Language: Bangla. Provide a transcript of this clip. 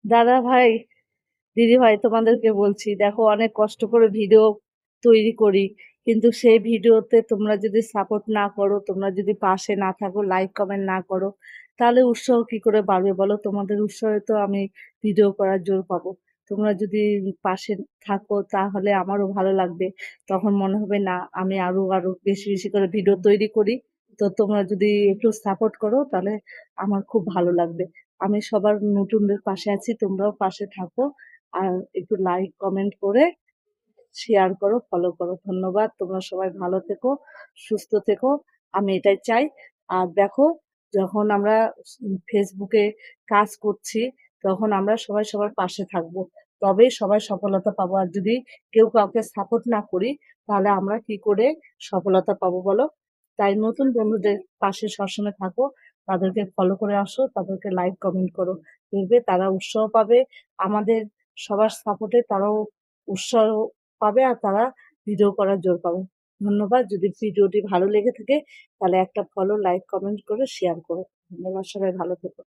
দাদা ভাই, দিদি ভাই তোমাদেরকে বলছি দেখো অনেক কষ্ট করে ভিডিও তৈরি করি, কিন্তু সেই ভিডিওতে তোমরা যদি সাপোর্ট না করো, তোমরা যদি পাশে না থাকো, লাইক কমেন্ট না করো, তাহলে উৎসাহ কি করে বাড়বে বলো? তোমাদের উৎসাহে তো আমি ভিডিও করার জোর পাবো। তোমরা যদি পাশে থাকো তাহলে আমারও ভালো লাগবে। তখন মনে হবে না, আমি আরো আরো বেশি বেশি করে ভিডিও তৈরি করি। তো তোমরা যদি একটু সাপোর্ট করো তাহলে আমার খুব ভালো লাগবে। আমি সবার নতুনদের পাশে আছি, তোমরাও পাশে থাকো। আর একটু লাইক কমেন্ট করে শেয়ার করো, ফলো করো। ধন্যবাদ। তোমরা সবাই ভালো থেকো, সুস্থ থেকো। আমি এটাই চাই। আর দেখো, যখন আমরা ফেসবুকে কাজ করছি, তখন আমরা সবাই সবার পাশে থাকবো, তবেই সবাই সফলতা পাবো। আর যদি কেউ কাউকে সাপোর্ট না করি, তাহলে আমরা কি করে সফলতা পাবো বলো? তাই নতুন বন্ধুদের পাশে সবসময় থাকো, তাদেরকে ফলো করে আসো, তাদেরকে লাইক কমেন্ট করো। দেখবে তারা উৎসাহ পাবে, আমাদের সবার সাপোর্টে তারাও উৎসাহ পাবে, আর তারা ভিডিও করার জোর পাবে। ধন্যবাদ। যদি ভিডিওটি ভালো লেগে থাকে তাহলে একটা ফলো, লাইক, কমেন্ট করে শেয়ার করো। ধন্যবাদ। সবাই ভালো থেকো।